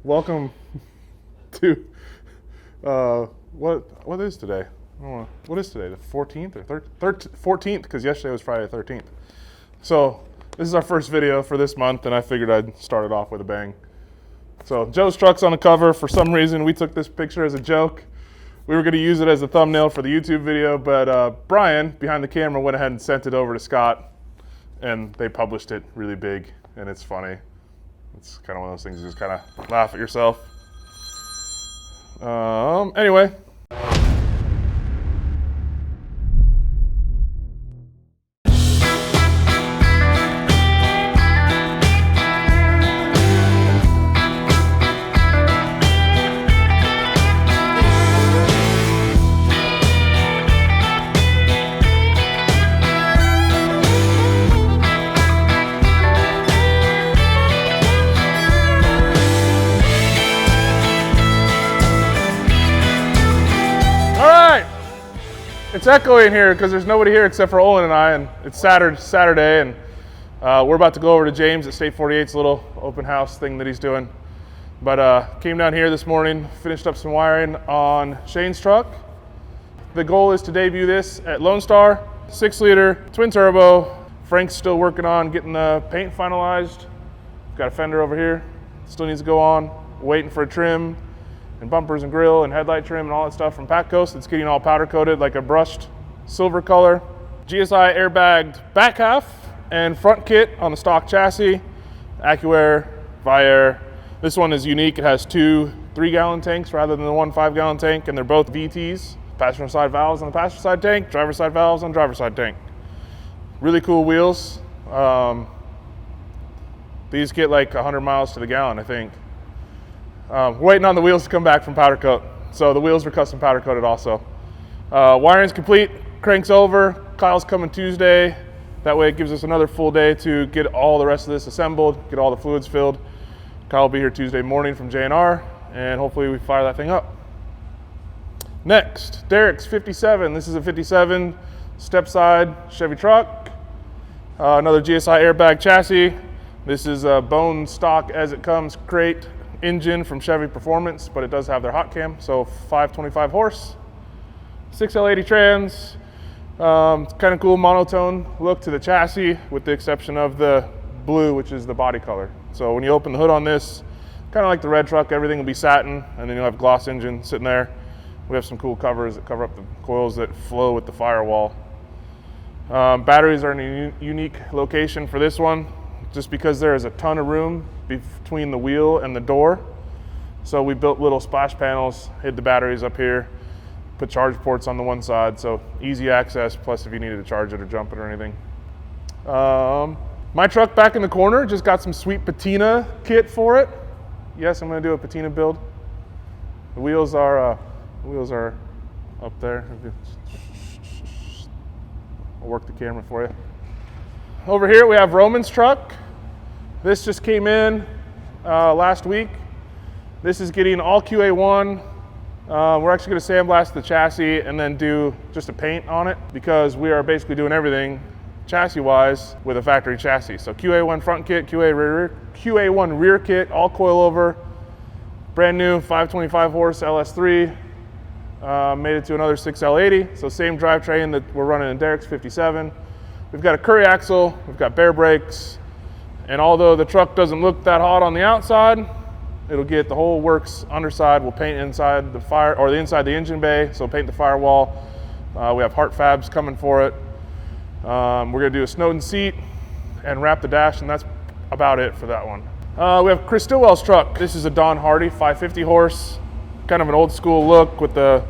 Welcome to what is today? I don't know, what is today? The 14th or 14th? Because yesterday was Friday the 13th. So this is our first video for this month, and I figured I'd start it off with a bang. So Joe's truck's on the cover. For some reason, we took this picture as a joke. We were going to use it as a thumbnail for the YouTube video, but Brian, behind the camera, went ahead and sent it over to Scott, and they published it really big, and it's funny. It's kind of one of those things you just kind of laugh at yourself. Anyway. It's echoing here because there's nobody here except for Olin and I, and it's Saturday, and we're about to go over to James at State 48's little open house thing that he's doing. But came down here this morning, finished up some wiring on Shane's truck. The goal is to debut this at Lone Star, 6-liter, twin turbo. Frank's still working on getting the paint finalized. Got a fender over here, still needs to go on. Waiting for a trim, and bumpers and grill and headlight trim and all that stuff from Pack Coast. It's getting all powder coated like a brushed silver color. GSI airbagged back half and front kit on the stock chassis. AccuAir, Viair. This one is unique. It has two 3-gallon tanks rather than the one 5-gallon tank, and they're both VTs. Passenger side valves on the passenger side tank, driver side valves on driver side tank. Really cool wheels. These get like 100 miles to the gallon, I think. Waiting on the wheels to come back from powder coat. So the wheels were custom powder coated also. Wiring's complete, crank's over. Kyle's coming Tuesday. That way it gives us another full day to get all the rest of this assembled, get all the fluids filled. Kyle will be here Tuesday morning from J&R, and hopefully we fire that thing up. Next, Derrick's 57. This is a 57 step side Chevy truck. Another GSI airbag chassis. This is a bone stock as it comes crate engine from Chevy Performance, but it does have their hot cam, so 525 horse, 6L80 trans. Kind of cool monotone look to the chassis, with the exception of the blue, which is the body color. So when you open the hood on this, kind of like the red truck, everything will be satin, and then you'll have gloss engine sitting there. We have some cool covers that cover up the coils that flow with the firewall. Batteries are in a unique location for this one, just because there is a ton of room between the wheel and the door. So we built little splash panels, hid the batteries up here, put charge ports on the one side, so easy access, plus if you needed to charge it or jump it or anything. My truck back in the corner just got some sweet patina kit for it. Yes, I'm gonna do a patina build. The wheels are up there. I'll work the camera for you. Over here we have Roman's truck. This just came in last week. This is getting all QA1. We're actually going to sandblast the chassis and then do just a paint on it, because we are basically doing everything chassis-wise with a factory chassis. So QA1 front kit, QA1 rear kit, all coilover, brand new 525 horse LS3. Made it to another 6L80, so same drivetrain that we're running in Derrick's 57. We've got a Curry axle, we've got bare brakes, and although the truck doesn't look that hot on the outside, it'll get the whole works underside. We'll paint inside the inside the engine bay, so paint the firewall. We have heart fabs coming for it. We're gonna do a Snowden seat and wrap the dash, and that's about it for that one. We have Chris Stillwell's truck. This is a Don Hardy 550 horse, kind of an old school look with the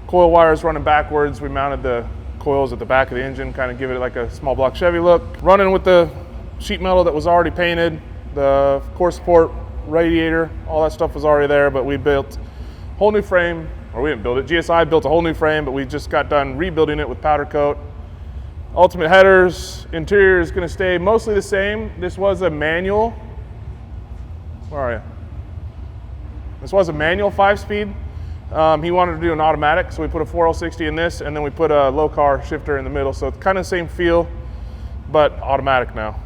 coil wires running backwards. We mounted the coils at the back of the engine, kind of give it like a small block Chevy look. Running with the sheet metal that was already painted, the core support, radiator, all that stuff was already there, but we built a whole new frame, or we didn't build it, GSI built a whole new frame, but we just got done rebuilding it with powder coat. Ultimate headers, interior is gonna stay mostly the same. This was a manual, where are you? This was a manual 5-speed. He wanted to do an automatic, so we put a 4L60 in this, and then we put a low car shifter in the middle, so it's kind of the same feel, but automatic now.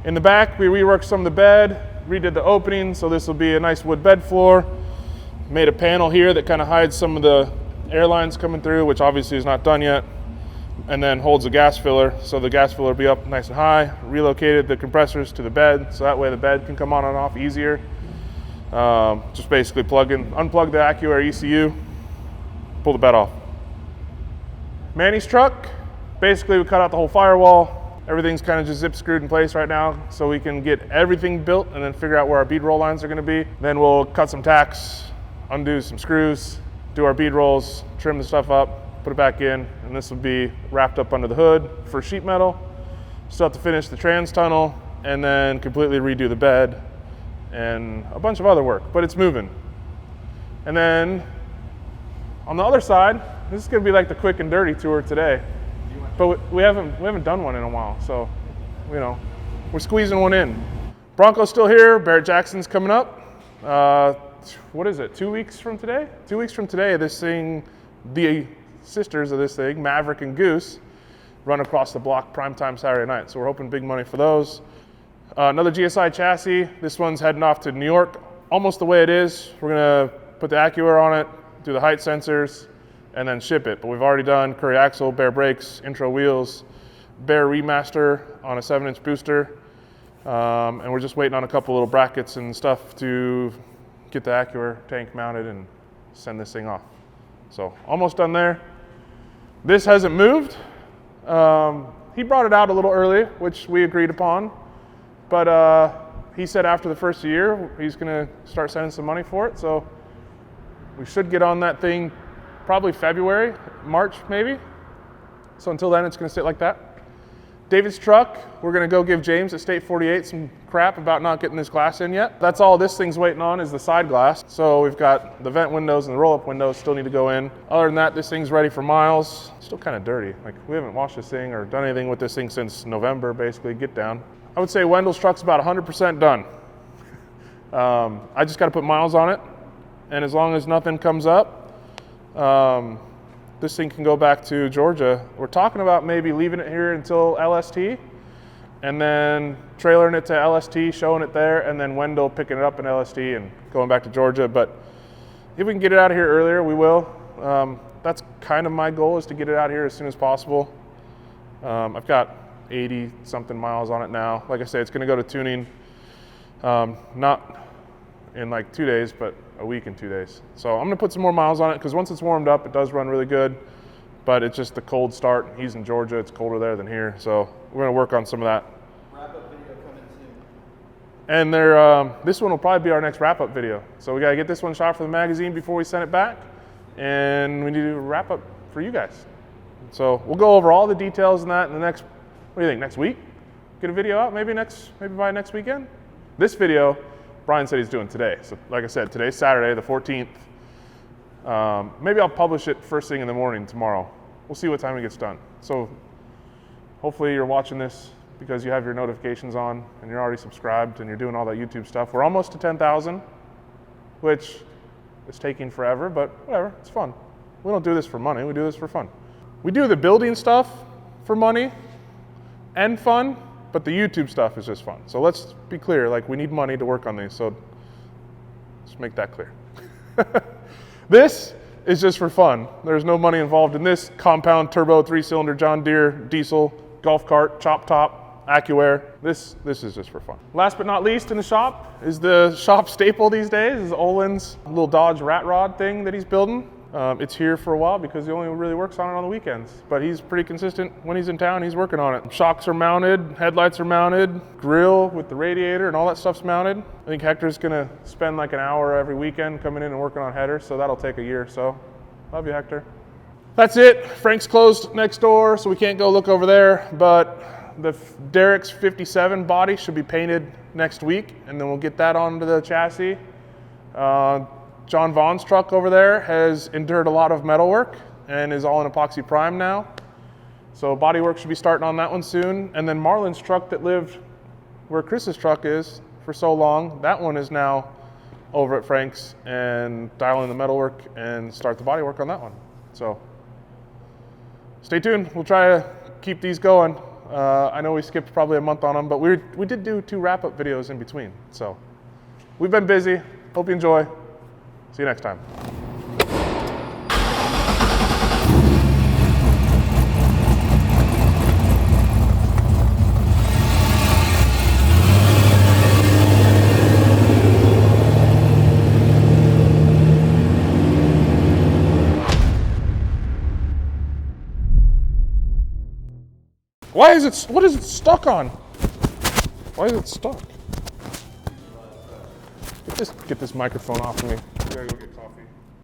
In the back, we reworked some of the bed. redid the opening, so this will be a nice wood bed floor. Made a panel here that kind of hides some of the air lines coming through, which obviously is not done yet, and then holds the gas filler, so the gas filler will be up nice and high. Relocated the compressors to the bed, so that way the bed can come on and off easier. Just basically unplug the AccuAir ECU, pull the bed off. Manny's truck, basically we cut out the whole firewall. Everything's kind of just zip screwed in place right now, so we can get everything built and then figure out where our bead roll lines are going to be. Then we'll cut some tacks, undo some screws, do our bead rolls, trim the stuff up, put it back in, and this will be wrapped up under the hood for sheet metal. Still have to finish the trans tunnel and then completely redo the bed and a bunch of other work, but it's moving. And then on the other side, this is going to be like the quick and dirty tour today, but we haven't done one in a while, so you know, we're squeezing one in. Bronco's still here. Barrett Jackson's coming up. What is it, 2 weeks from today? 2 weeks from today, this thing, the sisters of this thing, Maverick and Goose, run across the block primetime Saturday night. So we're hoping big money for those. Another GSI chassis. This one's heading off to New York, almost the way it is. We're gonna put the AccuAir on it, do the height sensors, and then ship it. But we've already done Curry axle, bare brakes, intro wheels, bare remaster on a 7-inch booster. And we're just waiting on a couple little brackets and stuff to get the AccuAir tank mounted and send this thing off. So almost done there. This hasn't moved. He brought it out a little early, which we agreed upon, but he said after the first year he's gonna start sending some money for it, so we should get on that thing probably February, March maybe. So until then it's gonna sit like that. David's truck, we're gonna go give James at State 48 some crap about not getting this glass in yet. That's all this thing's waiting on is the side glass. So we've got the vent windows and the roll-up windows still need to go in. Other than that, this thing's ready for miles. Still kind of dirty. Like, we haven't washed this thing or done anything with this thing since November, basically, get down. I would say Wendell's truck's about 100% done. I just gotta put miles on it, and as long as nothing comes up, this thing can go back to Georgia. We're talking about maybe leaving it here until LST and then trailering it to LST, showing it there, and then Wendell picking it up in LST and going back to Georgia. But if we can get it out of here earlier, we will. That's kind of my goal, is to get it out here as soon as possible. I've got 80 something miles on it now. Like I say, it's gonna go to tuning, not in like 2 days, but a week and 2 days. So I'm gonna put some more miles on it, because once it's warmed up, it does run really good, but it's just the cold start. He's in Georgia, it's colder there than here. So we're gonna work on some of that. Wrap-up video coming soon. And this one will probably be our next wrap-up video. So we gotta get this one shot for the magazine before we send it back, and we need to wrap up for you guys. So we'll go over all the details in that in the next, what do you think, next week? Get a video out, maybe by next weekend? This video, Brian said he's doing today. So like I said, today's Saturday, the 14th. Maybe I'll publish it first thing in the morning tomorrow. We'll see what time it gets done. So hopefully you're watching this because you have your notifications on and you're already subscribed and you're doing all that YouTube stuff. We're almost to 10,000, which is taking forever, but whatever, it's fun. We don't do this for money, we do this for fun. We do the building stuff for money and fun, but the YouTube stuff is just fun. So let's be clear, like, we need money to work on these, so let's make that clear. This is just for fun. There's no money involved in this compound turbo 3-cylinder John Deere diesel golf cart, chop top, AccuAir. This is just for fun. Last but not least in the shop is the shop staple these days, is Olin's little Dodge rat rod thing that he's building. It's here for a while because he only really works on it on the weekends, but he's pretty consistent. When he's in town, he's working on it. Shocks are mounted, headlights are mounted, grill with the radiator and all that stuff's mounted. I think Hector's gonna spend like an hour every weekend coming in and working on headers, so that'll take a year or so. Love you, Hector. That's it. Frank's closed next door, so we can't go look over there, but the Derrick's 57 body should be painted next week, and then we'll get that onto the chassis. John Vaughn's truck over there has endured a lot of metal work and is all in epoxy prime now. So body work should be starting on that one soon. And then Marlon's truck that lived where Chris's truck is for so long, that one is now over at Frank's and dialing the metal work and start the body work on that one. So stay tuned. We'll try to keep these going. I know we skipped probably a month on them, but we did do 2 wrap-up videos in between. So We've been busy. Hope you enjoy. See you next time. What is it stuck on? Why is it stuck? Get this microphone off of me. We gotta go get